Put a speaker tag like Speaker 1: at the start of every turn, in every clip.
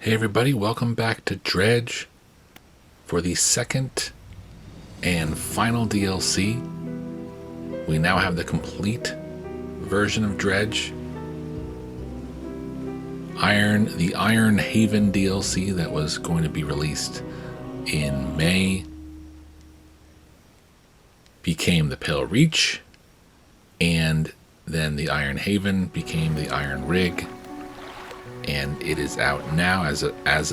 Speaker 1: Hey everybody, welcome back to Dredge for the second and final DLC. We now have the complete version of Dredge. The Iron Haven DLC that was going to be released in May became the Pale Reach, and then the Iron Haven became the Iron Rig. And it is out now as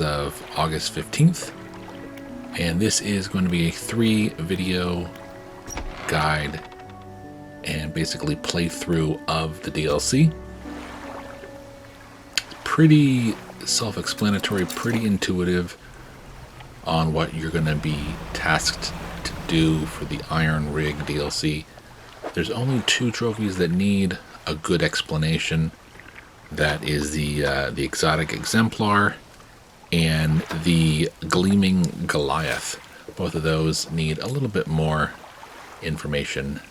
Speaker 1: of August 15th. And this is going to be a 3-video guide and basically playthrough of the DLC. Pretty self-explanatory, pretty intuitive on what you're going to be tasked to do for the Iron Rig DLC. There's only 2 trophies that need a good explanation. That is the exotic exemplar and the gleaming Goliath. Both of those need a little bit more information,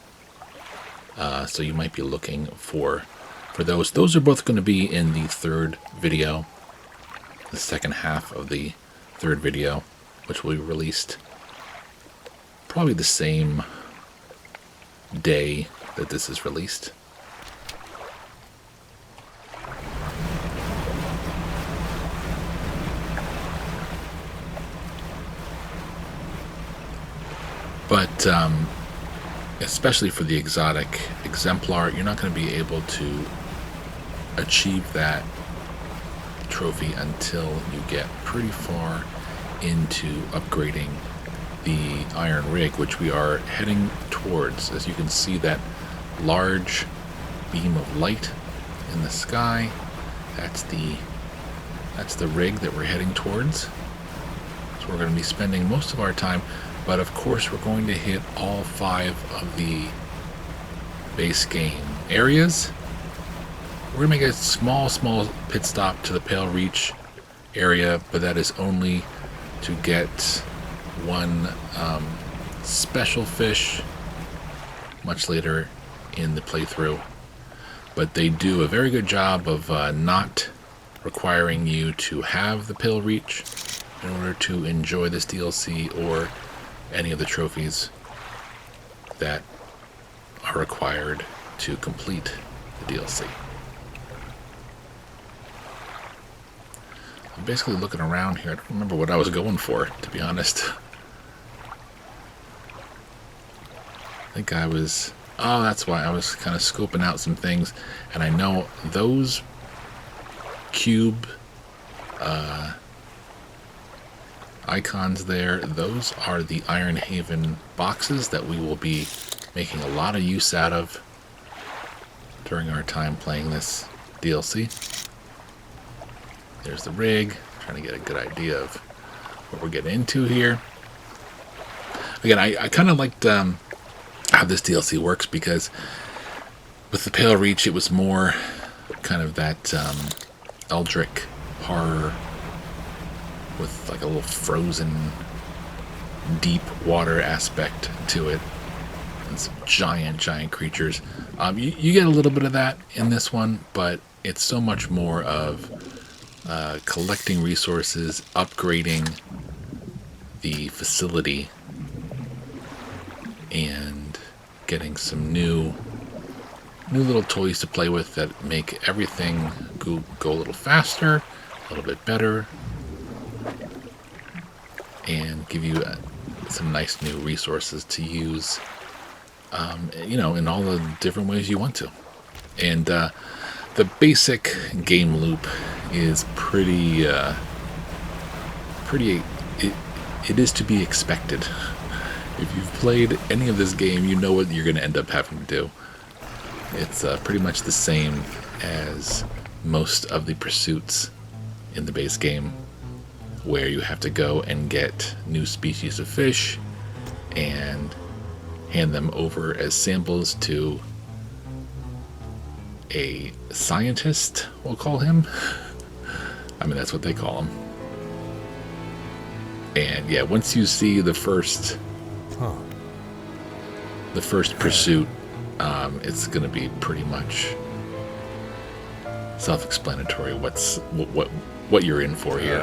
Speaker 1: so you might be looking for those. Those are both going to be in the 3rd video, the second half of the 3rd video, which will be released probably the same day that this is released. But especially for the exotic exemplar, you're not going to be able to achieve that trophy until you get pretty far into upgrading the Iron Rig, which we are heading towards. As you can see, that large beam of light in the sky, that's the rig that we're heading towards. So we're going to be spending most of our time. But of course, we're going to hit all 5 of the base game areas. We're going to make a small pit stop to the Pale Reach area, but that is only to get one special fish much later in the playthrough. But they do a very good job of not requiring you to have the Pale Reach in order to enjoy this DLC or any of the trophies that are required to complete the DLC. I'm basically looking around here. I don't remember what I was going for, to be honest. I think I was... Oh, that's why I was kind of scoping out some things. And I know those cube icons there, those are the Iron Haven boxes that we will be making a lot of use out of during our time playing this DLC. There's the rig, trying to get a good idea of what we're getting into here. Again, I kind of liked how this DLC works, because with the Pale Reach it was more kind of that Eldritch horror with like a little frozen deep water aspect to it, and some giant creatures. You get a little bit of that in this one, but it's so much more of collecting resources, upgrading the facility, and getting some new little toys to play with that make everything go a little faster, a little bit better, and give you some nice new resources to use, in all the different ways you want to. And the basic game loop is pretty. It is to be expected. If you've played any of this game, you know what you're going to end up having to do. It's pretty much the same as most of the pursuits in the base game, where you have to go and get new species of fish and hand them over as samples to a scientist, we'll call him. I mean, that's what they call him. And yeah, once you see the first pursuit, it's going to be pretty much self-explanatory what what you're in for here.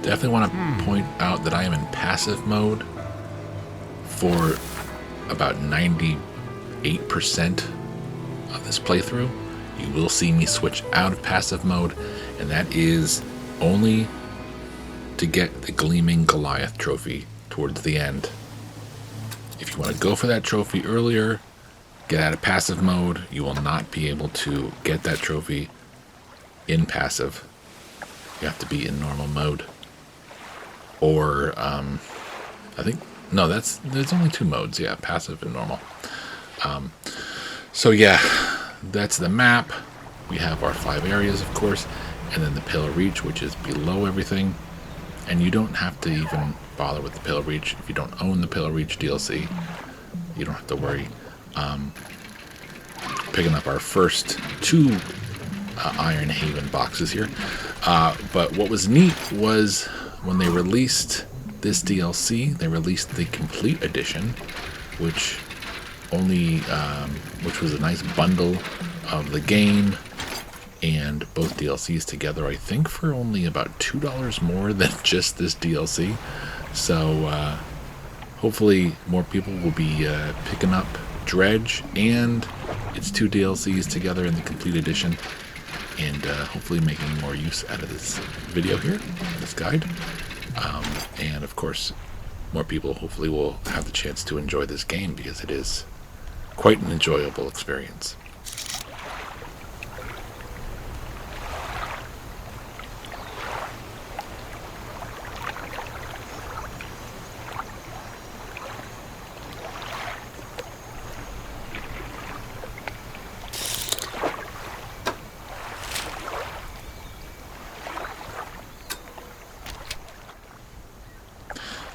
Speaker 1: Definitely want to point out that I am in passive mode for about 98% of this playthrough. You will see me switch out of passive mode, and that is only to get the Gleaming Goliath trophy towards the end. If you want to go for that trophy earlier, get out of passive mode. You will not be able to get that trophy in passive. You have to be in normal mode. Or, I think, no, there's only 2 modes, yeah, passive and normal. So yeah, that's the map. We have our 5 areas, of course, and then the Pale Reach, which is below everything. And you don't have to even bother with the Pale Reach. If you don't own the Pale Reach DLC, you don't have to worry. Picking up our first 2 Iron Haven boxes here. But what was neat was when they released this DLC, they released the Complete Edition, which was a nice bundle of the game and both DLCs together, I think for only about $2 more than just this DLC. So hopefully more people will be picking up Dredge and its 2 DLCs together in the Complete Edition, and hopefully making more use out of this video here, this guide. And of course, more people hopefully will have the chance to enjoy this game, because it is quite an enjoyable experience.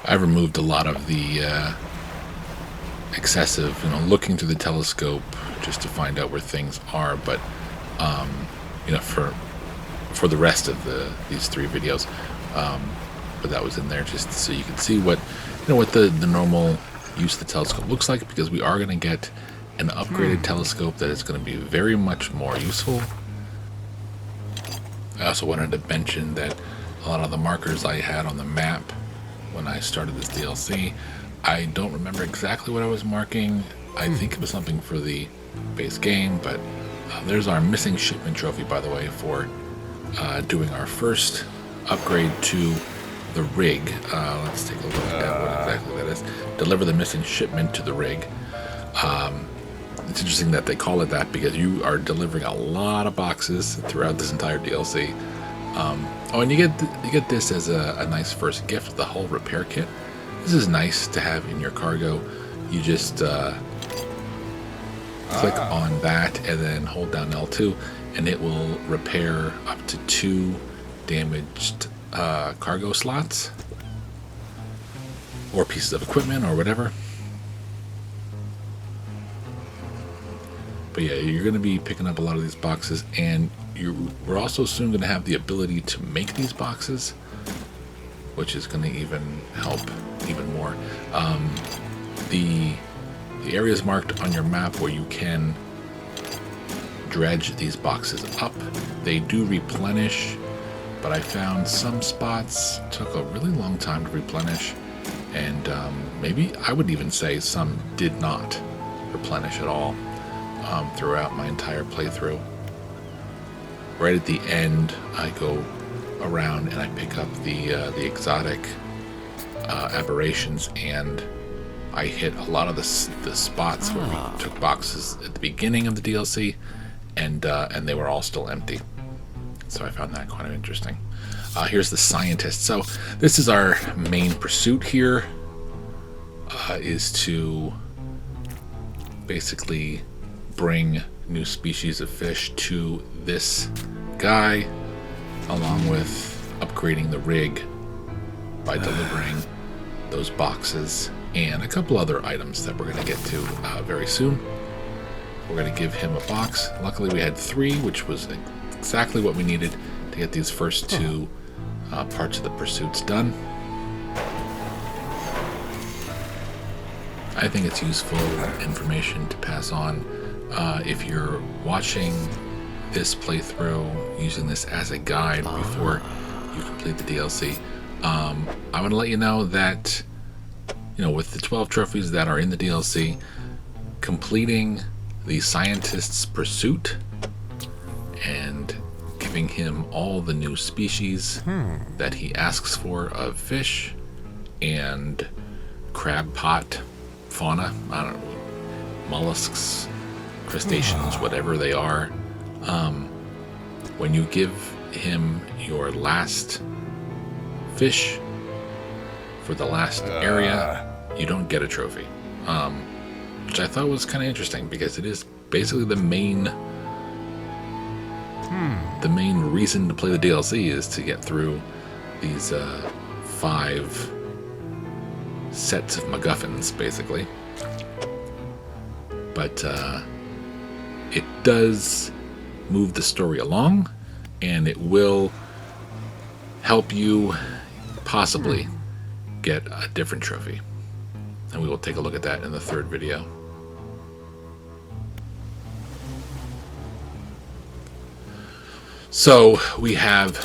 Speaker 1: I've removed a lot of the excessive, looking through the telescope just to find out where things are. But for the rest of these 3 videos, but that was in there just so you can see what the normal use of the telescope looks like, because we are going to get an upgraded telescope that is going to be very much more useful. I also wanted to mention that a lot of the markers I had on the map when I started this DLC, I don't remember exactly what I was marking. I think it was something for the base game, but there's our missing shipment trophy, by the way, for doing our first upgrade to the rig. Let's take a look at what exactly that is. Deliver the missing shipment to the rig. It's interesting that they call it that, because you are delivering a lot of boxes throughout this entire DLC. And you get this as a nice first gift, the hull repair kit. This is nice to have in your cargo. You just click on that and then hold down L2, and it will repair up to 2 damaged cargo slots or pieces of equipment or whatever. But yeah, you're going to be picking up a lot of these boxes, and we're also soon going to have the ability to make these boxes, which is going to even help even more. The areas marked on your map where you can dredge these boxes up, they do replenish, but I found some spots took a really long time to replenish, and maybe I would even say some did not replenish at all throughout my entire playthrough. Right at the end, I go around and I pick up the exotic aberrations, and I hit a lot of the spots where we took boxes at the beginning of the DLC, and they were all still empty. So I found that kind of interesting. Here's the scientist. So this is our main pursuit here, is to basically bring new species of fish to this guy, along with upgrading the rig by delivering those boxes and a couple other items that we're going to get to very soon. We're going to give him a box. Luckily we had 3, which was exactly what we needed to get these first 2 parts of the pursuits done. I think it's useful information to pass on if you're watching this playthrough, using this as a guide before you complete the DLC. I want to let you know that, you know, with the 12 trophies that are in the DLC, completing the scientist's pursuit and giving him all the new species that he asks for of fish and crab pot fauna, I don't know, mollusks, crustaceans, whatever they are. When you give him your last fish for the last area, you don't get a trophy, which I thought was kind of interesting, because it is basically the main reason to play the DLC is to get through these 5 sets of MacGuffins, basically. But it does move the story along, and it will help you possibly get a different trophy. And we will take a look at that in the 3rd video. So we have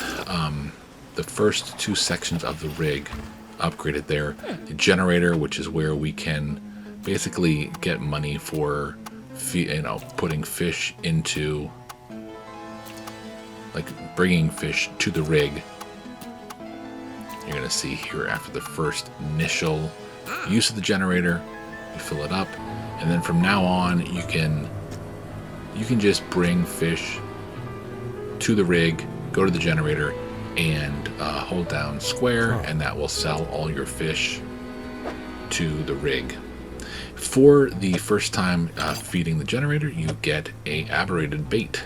Speaker 1: the first 2 sections of the rig upgraded there. The generator, which is where we can basically get money for putting fish into, like bringing fish to the rig. You're going to see here after the first initial use of the generator, you fill it up, and then from now on you can just bring fish to the rig, go to the generator, and hold down square, and that will sell all your fish to the rig. For the first time feeding the generator, you get a aberrated bait,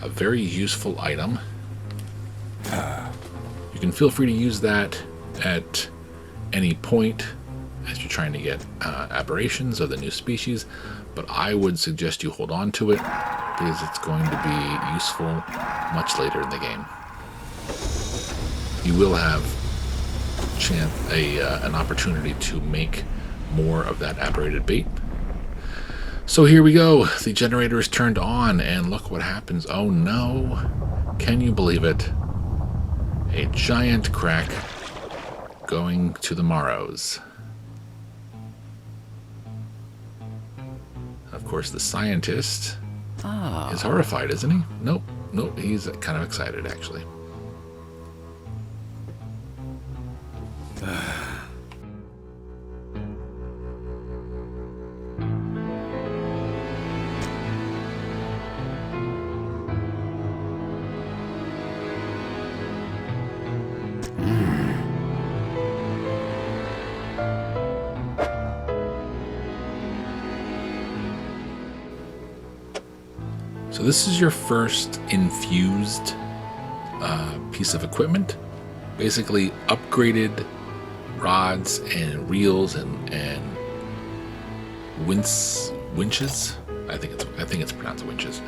Speaker 1: a very useful item. You can feel free to use that at any point as you're trying to get aberrations of the new species, but I would suggest you hold on to it, because it's going to be useful much later in the game. You will have an opportunity to make more of that aberrated bait. So here we go. The generator is turned on, and look what happens. Oh no. Can you believe it? A giant crack going to the Morrows. Of course, the scientist is horrified, isn't he? Nope, he's kind of excited, actually. So this is your first infused piece of equipment. Basically upgraded rods and reels and winches. I think it's pronounced winches.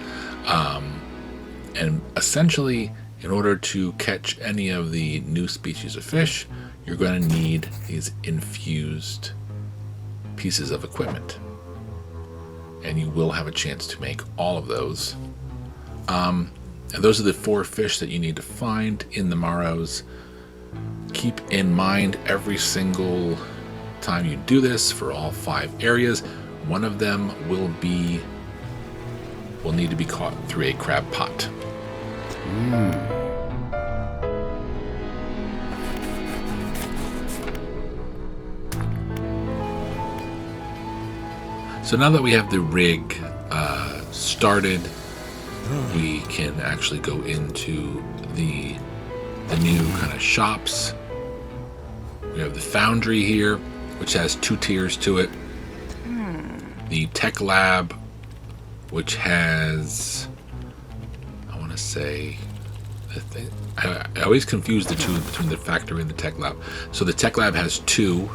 Speaker 1: And essentially, in order to catch any of the new species of fish, you're going to need these infused pieces of equipment. And you will have a chance to make all of those. And those are the 4 fish that you need to find in the Morrows. Keep in mind, every single time you do this for all 5 areas, one of them will need to be caught through a crab pot. So now that we have the rig started, we can actually go into the new kind of shops. We have the foundry here, which has 2 tiers to it. The tech lab, which has, I want to say, I always confuse the two between the factory and the tech lab. So the tech lab has 2,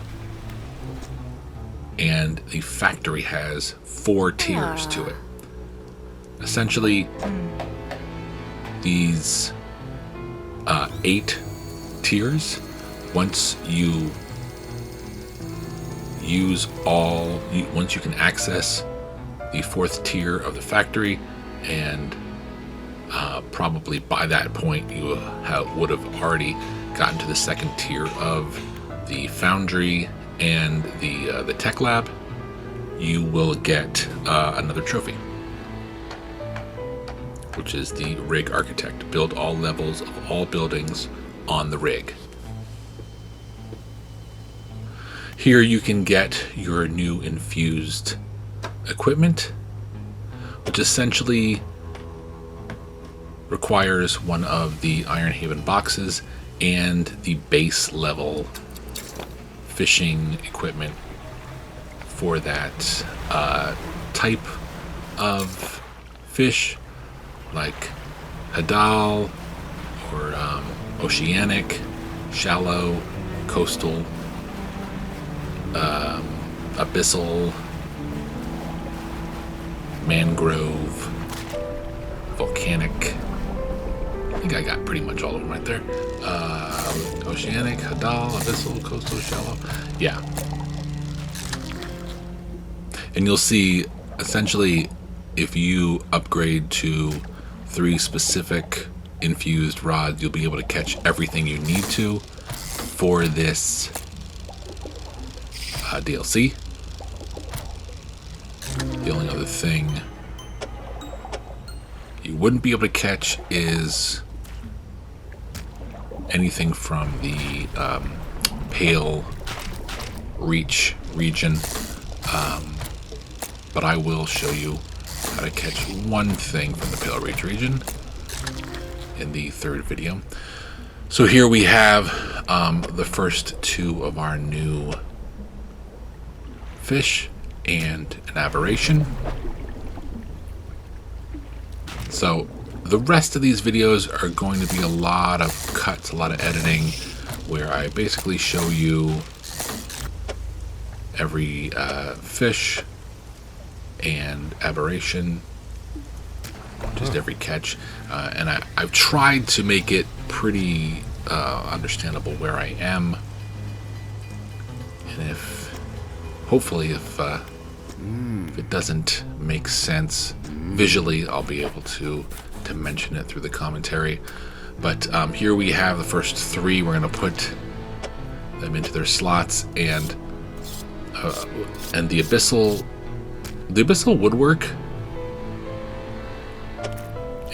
Speaker 1: and the factory has 4 tiers to it. Essentially, these 8 tiers, once you use once you can access the 4th tier of the factory, and probably by that point you would have already gotten to the 2nd tier of the foundry and the tech lab, you will get another trophy, which is the rig architect. Build all levels of all buildings on the rig. Here you can get your new infused equipment, which essentially requires one of the Iron Haven boxes and the base level fishing equipment for that type of fish, like Hadal or oceanic, shallow, coastal, abyssal, mangrove, volcanic. I think I got pretty much all of them right there. Oceanic, Hadal, abyssal, coastal, shallow. Yeah. And you'll see, essentially, if you upgrade to 3 specific infused rods, you'll be able to catch everything you need to for this DLC. The only other thing you wouldn't be able to catch is anything from the Pale Reach region, but I will show you how to catch one thing from the Pale Reach region in the 3rd video. So here we have the first 2 of our new fish and an aberration. So the rest of these videos are going to be a lot of cuts, a lot of editing, where I basically show you every fish and aberration, just every catch, and I've tried to make it pretty understandable where I am, and hopefully if it doesn't make sense visually, I'll be able to mention it through the commentary. But here we have the first 3. We're going to put them into their slots, and the abyssal would work,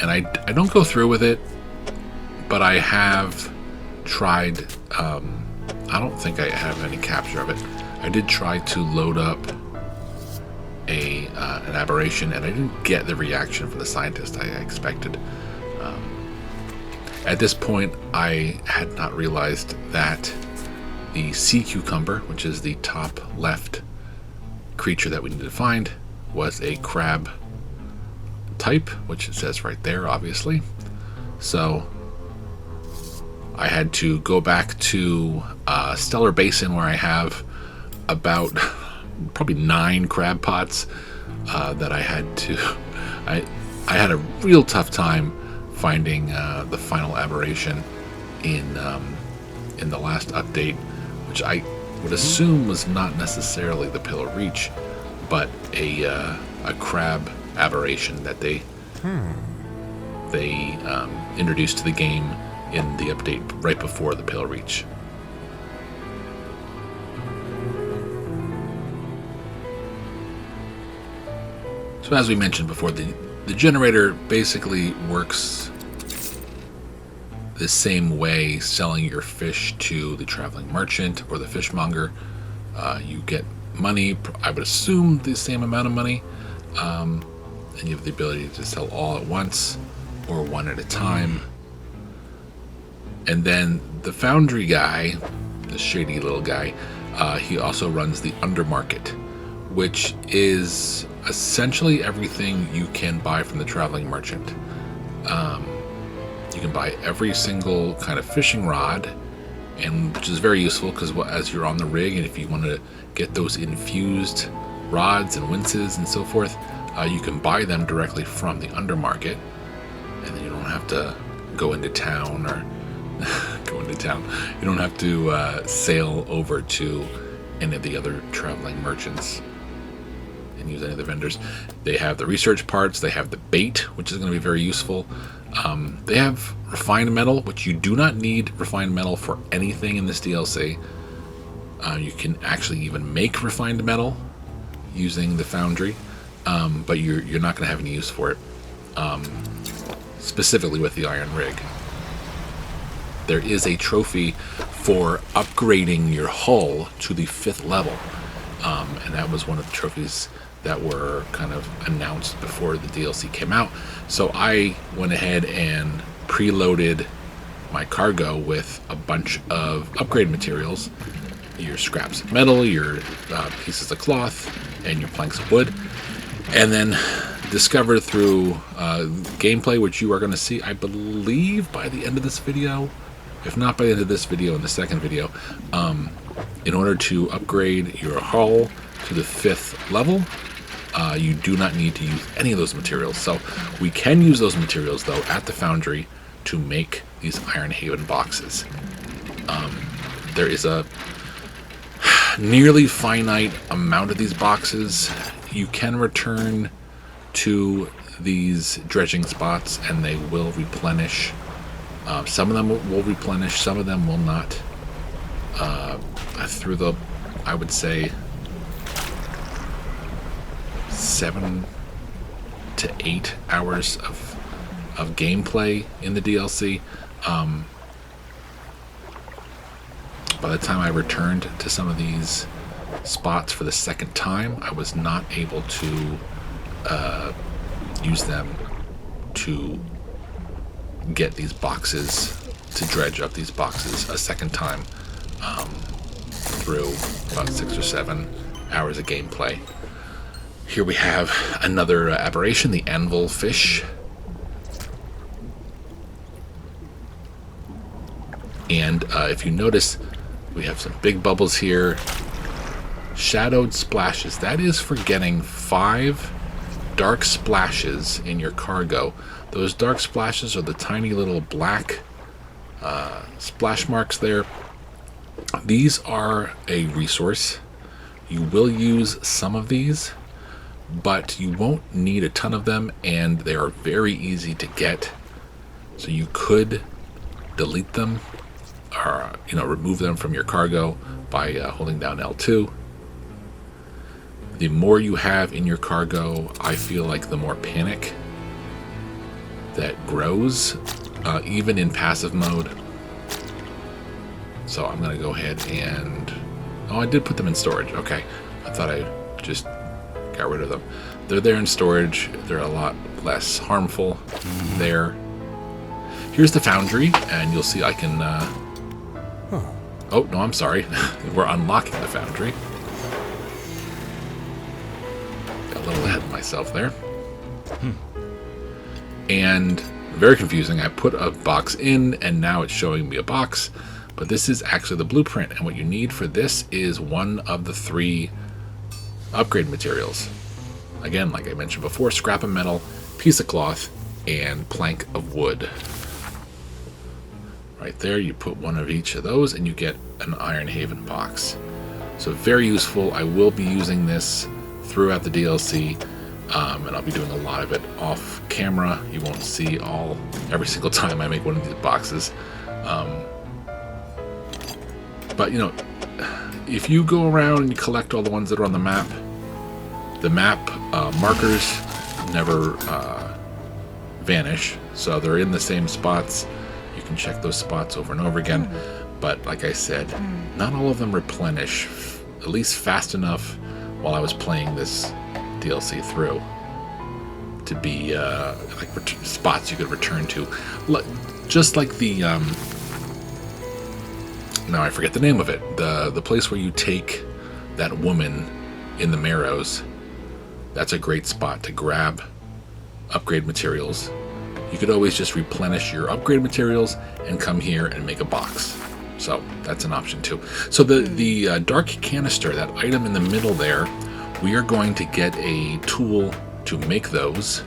Speaker 1: and I don't go through with it, but I have tried. I don't think I have any capture of it. I did try to load up an aberration, and I didn't get the reaction from the scientist I expected. At this point, I had not realized that the sea cucumber, which is the top left creature that we need to find, was a crab type, which it says right there, obviously. So I had to go back to Stellar Basin, where I have about probably 9 crab pots that I had to. I had a real tough time finding the final aberration in the last update, which I would assume was not necessarily the Pillar Reach, but a crab aberration that they introduced to the game in the update right before the Pillar Reach. So as we mentioned before, the generator basically works the same way, selling your fish to the traveling merchant or the fishmonger. You get money. I would assume the same amount of money. And you have the ability to sell all at once or one at a time. And then the foundry guy, the shady little guy, he also runs the undermarket, which is essentially everything you can buy from the traveling merchant. You can buy every single kind of fishing rod, and which is very useful because as you're on the rig, and if you want to get those infused rods and winces and so forth, you can buy them directly from the undermarket, and then you don't have to go into town or go into town. You don't have to sail over to any of the other traveling merchants and use any of the vendors. They have the research parts. They have the bait, which is going to be very useful. They have refined metal, which you do not need refined metal for anything in this DLC. You can actually even make refined metal using the foundry, but you're not going to have any use for it, specifically with the iron rig. There is a trophy for upgrading your hull to the 5th level, and that was one of the trophies that were kind of announced before the DLC came out. So I went ahead and preloaded my cargo with a bunch of upgrade materials, your scraps of metal, your pieces of cloth, and your planks of wood, and then discovered through gameplay, which you are going to see, I believe, by the end of this video, if not by the end of this video, in the second video, in order to upgrade your hull to the 5th level, you do not need to use any of those materials. So we can use those materials, though, at the foundry to make these Iron Haven boxes. There is a nearly finite amount of these boxes. You can return to these dredging spots, and they will replenish. Some of them will replenish, some of them will not. Through the, I would say, 7 to 8 hours of gameplay in the DLC. By the time I returned to some of these spots for the second time, I was not able to use them to get these boxes, to dredge up these boxes a second time, through about 6 or 7 hours of gameplay. Here we have another aberration, the anvil fish. And if you notice, we have some big bubbles here. Shadowed splashes. That is for getting 5 dark splashes in your cargo. Those dark splashes are the tiny little black splash marks there. These are a resource. You will use some of these, but you won't need a ton of them, and they are very easy to get. So you could delete them, or remove them from your cargo by holding down L2. The more you have in your cargo, I feel like the more panic that grows, even in passive mode. So I'm going to go ahead and... Oh, I did put them in storage. Okay. I thought I just got rid of them. They're there in storage. They're a lot less harmful there. Here's the foundry, and you'll see I can... Oh, no, I'm sorry. We're unlocking the foundry. Got a little ahead of myself there. And very confusing. I put a box in, and now it's showing me a box. But this is actually the blueprint, and what you need for this is one of the 3 upgrade materials. Again, like I mentioned before, scrap of metal, piece of cloth, and plank of wood. Right there, you put one of each of those, and you get an Iron Haven box. So very useful. I will be using this throughout the DLC, and I'll be doing a lot of it off camera. You won't see every single time I make one of these boxes. But, if you go around and you collect all the ones that are on the map markers never vanish, so they're in the same spots. You can check those spots over and over again. But like I said, not all of them replenish at least fast enough while I was playing this DLC through to be like spots you could return to, just like the now I forget the name of it, the place where you take that woman in the Marrows. That's a great spot to grab upgrade materials. You could always just replenish your upgrade materials and come here and make a box. So that's an option too. So the dark canister, that item in the middle there, we are going to get a tool to make those,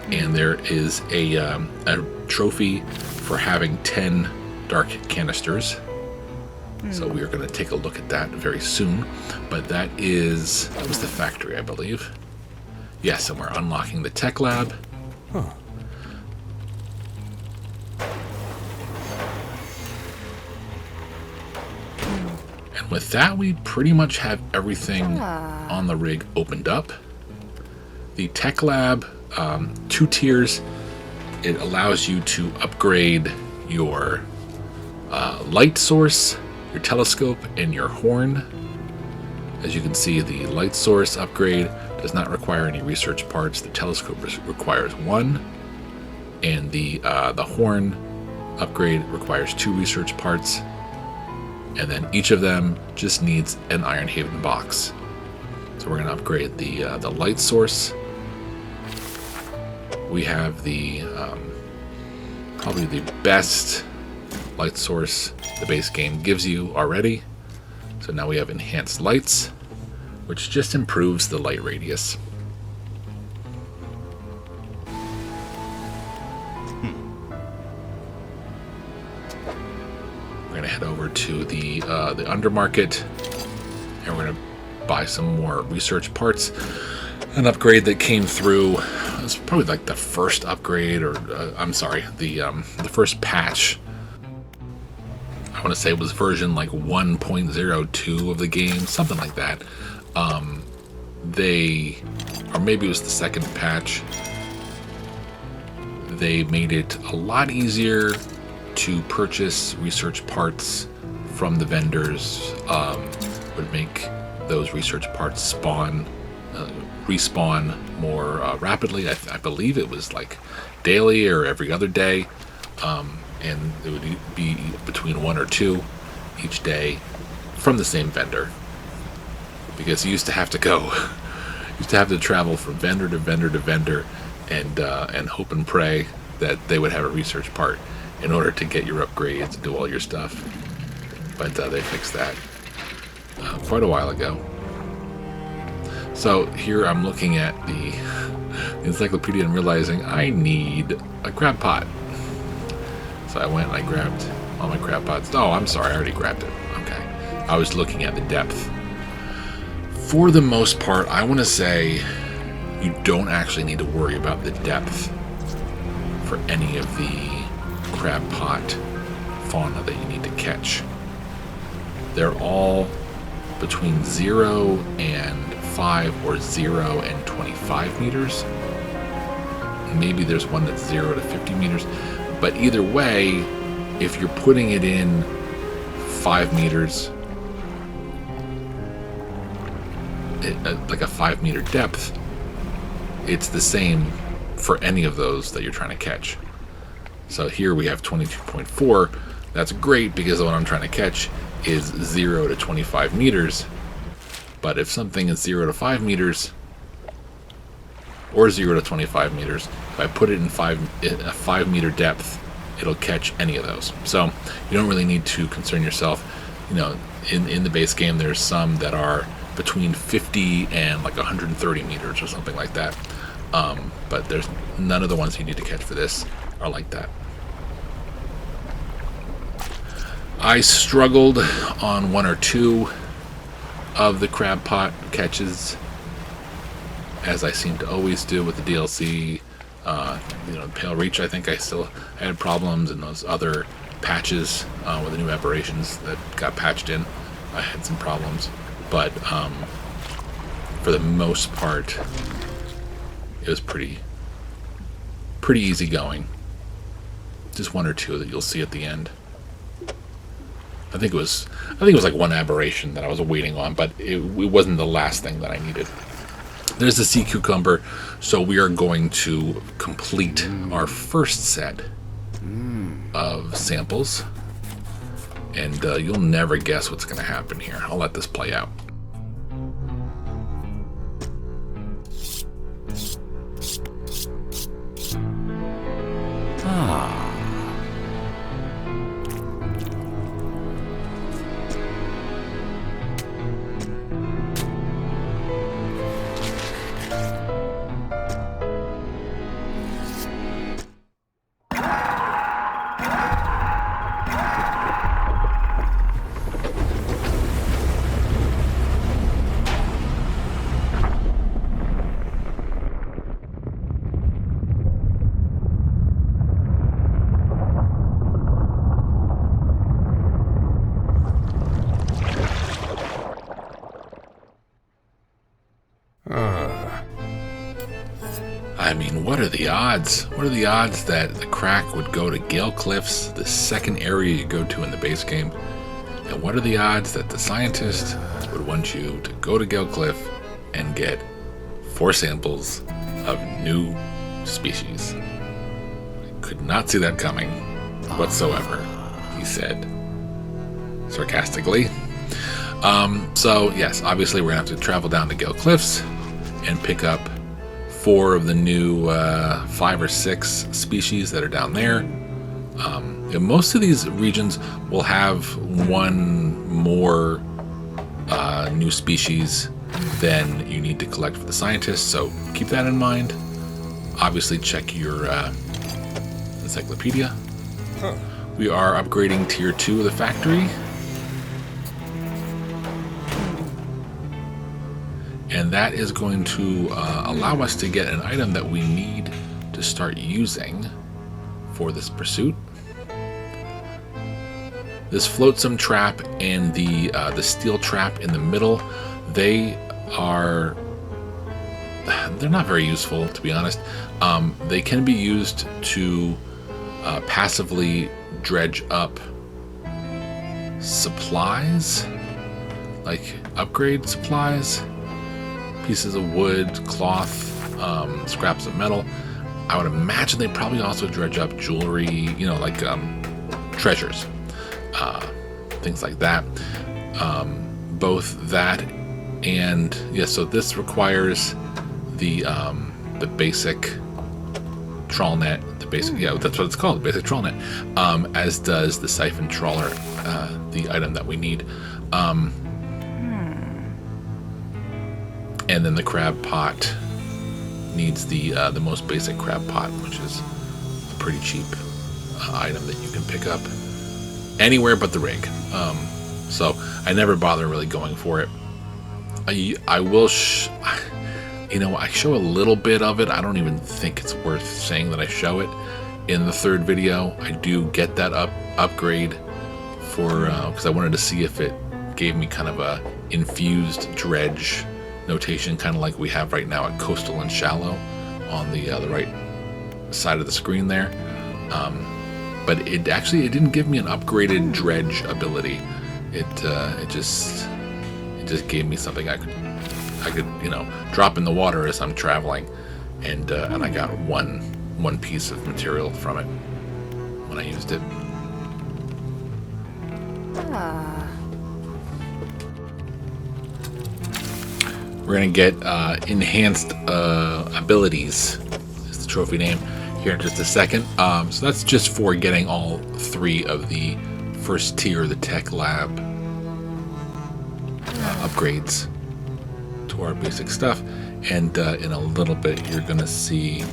Speaker 1: and there is a trophy for having 10 dark canisters. So we are going to take a look at that very soon. But that was the factory, I believe. Yes, and we're unlocking the tech lab. Huh. And with that, we pretty much have everything on the rig opened up. The tech lab, 2 tiers. It allows you to upgrade your light source, your telescope, and your horn. As you can see, the light source upgrade does not require any research parts. The telescope requires 1, and the horn upgrade requires 2 research parts. And then each of them just needs an Iron Haven box. So we're going to upgrade the light source. We have the probably the best light source the base game gives you already. So now we have enhanced lights, which just improves the light radius. We're going to head over to the undermarket, and we're going to buy some more research parts. An upgrade that came through, it was probably like the first upgrade, or I'm sorry, the first patch. I want to say it was version like 1.02 of the game, something like that. Or maybe it was the second patch. They made it a lot easier to purchase research parts from the vendors. Would make those research parts respawn more rapidly. I believe it was like daily or every other day. And it would be between 1 or 2 each day from the same vendor, because you used to have to travel from vendor to vendor to vendor, and hope and pray that they would have a research part in order to get your upgrades and do all your stuff. But they fixed that quite a while ago. So here I'm looking at the encyclopedia and realizing I need a crab pot. So I went and I grabbed all my crab pots. Oh, I'm sorry, I already grabbed it. Okay. I was looking at the depth. For the most part, I want to say you don't actually need to worry about the depth for any of the crab pot fauna that you need to catch. They're all between 0 and 5 or 0 and 25 meters. Maybe there's one that's 0 to 50 meters. But either way, if you're putting it in 5 meters, like a 5 meter depth, it's the same for any of those that you're trying to catch. So here we have 22.4. That's great because what I'm trying to catch is 0 to 25 meters. But if something is 0 to 5 meters, or 0 to 25 meters, if I put it in a 5 meter depth, it'll catch any of those. So you don't really need to concern yourself. You know, in the base game, there's some that are between 50 and like 130 meters or something like that. But there's none of the ones you need to catch for this are like that. I struggled on 1 or 2 of the crab pot catches, as I seem to always do with the DLC. Pale Reach, I think I still had problems, and those other patches with the new aberrations that got patched in, I had some problems. But for the most part, it was pretty easy going. Just 1 or 2 that you'll see at the end. I think it was like one aberration that I was waiting on, but it wasn't the last thing that I needed. There's the sea cucumber, so we are going to complete our first set of samples, and you'll never guess what's going to happen here. I'll let this play out. I mean, what are the odds? What are the odds that the crack would go to Gale Cliffs, the second area you go to in the base game? And what are the odds that the scientist would want you to go to Gale Cliff and get 4 samples of new species? I could not see that coming whatsoever, he said sarcastically. So, yes, obviously we're going to have to travel down to Gale Cliffs and pick up 4 of the new 5 or 6 species that are down there. And most of these regions will have one more new species than you need to collect for the scientists, so keep that in mind. Obviously, check your encyclopedia. We are upgrading Tier 2 of the factory. And that is going to allow us to get an item that we need to start using for this pursuit. This flotsam trap and the steel trap in the middle, they're not very useful, to be honest. They can be used to passively dredge up supplies, like upgrade supplies. Pieces of wood, cloth, scraps of metal. I would imagine they probably also dredge up jewelry, like treasures, things like that. Both that and so this requires the basic trawl net, that's what it's called, the basic trawl net, as does the siphon trawler, the item that we need. And then the crab pot needs the most basic crab pot, which is a pretty cheap item that you can pick up anywhere but the rig. So I never bother really going for it. I will, I show a little bit of it. I don't even think it's worth saying that I show it in the third video. I do get that upgrade for because I wanted to see if it gave me kind of a infused dredge notation, kind of like we have right now at Coastal and Shallow on the right side of the screen there. But it didn't give me an upgraded dredge ability. It just gave me something I could drop in the water as I'm traveling, and I got one piece of material from it when I used it. We're going to get enhanced abilities, is the trophy name, here in just a second. So that's just for getting all 3 of the first tier, the tech lab upgrades to our basic stuff. And in a little bit, you're going to see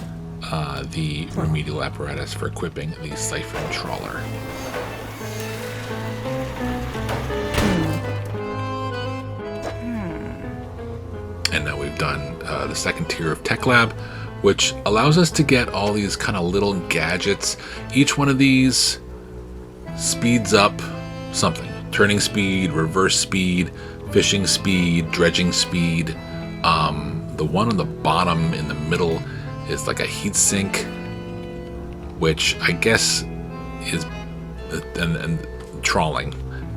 Speaker 1: the remedial apparatus for equipping the siphon trawler. And now we've done the second tier of Tech Lab, which allows us to get all these kind of little gadgets. Each one of these speeds up something. Turning speed, reverse speed, fishing speed, dredging speed. The one on the bottom in the middle is like a heat sink, which I guess is and trawling,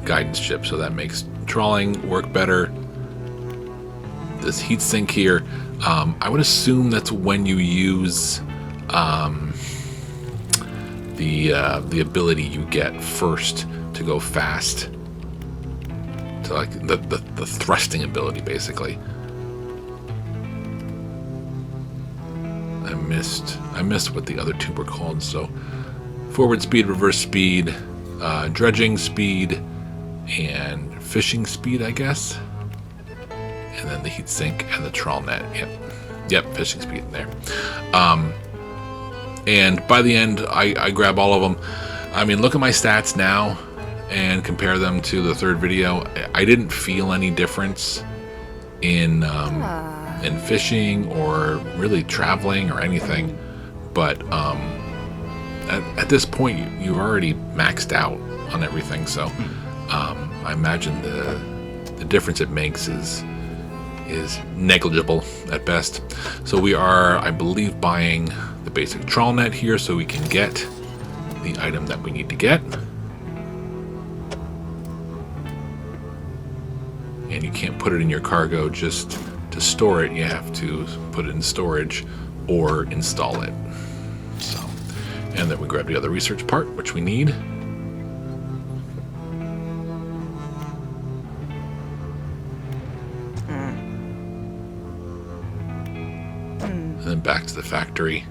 Speaker 1: guidance ship, so that makes trawling work better. This heat sink here, I would assume that's when you use the ability you get first to go fast, to like the thrusting ability, basically. I missed what the other two were called. So forward speed, reverse speed, dredging speed, and fishing speed, I guess. And then the heat sink and the trawl net. Yep, fishing speed in there. And by the end, I grab all of them. I mean, look at my stats now and compare them to the third video. I didn't feel any difference in fishing or really traveling or anything. But at this point, you've already maxed out on everything. So I imagine the difference it makes is negligible at best. So we are, I believe, buying the basic trawl net here so we can get the item that we need to get. And you can't put it in your cargo just to store it. You have to put it in storage or install it. So, and then we grab the other research part, which we need. And then back to the factory.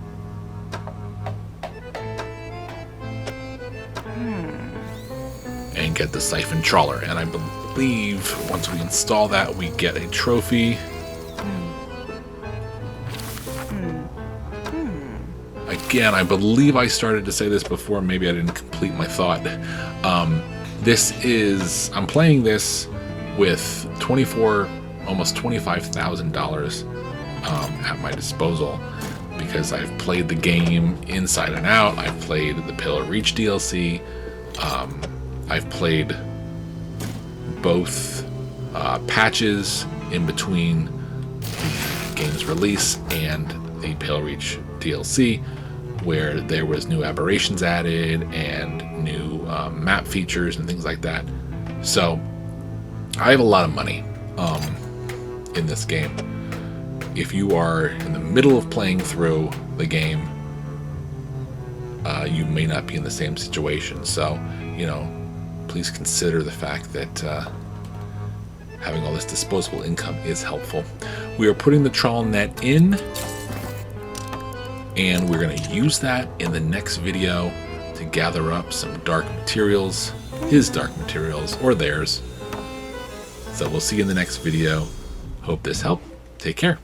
Speaker 1: And get the siphon trawler. And I believe once we install that, we get a trophy. Again, I believe I started to say this before. Maybe I didn't complete my thought. I'm playing this with almost $25,000 at my disposal, because I've played the game inside and out. I've played the Pillar Reach DLC. I've played both patches in between the game's release and the Pillar Reach DLC, where there was new aberrations added and new map features and things like that. So I have a lot of money in this game. If you are in the middle of playing through the game, you may not be in the same situation. So, please consider the fact that having all this disposable income is helpful. We are putting the trawl net in, and we're going to use that in the next video to gather up some dark materials, his dark materials, or theirs. So we'll see you in the next video. Hope this helped. Take care.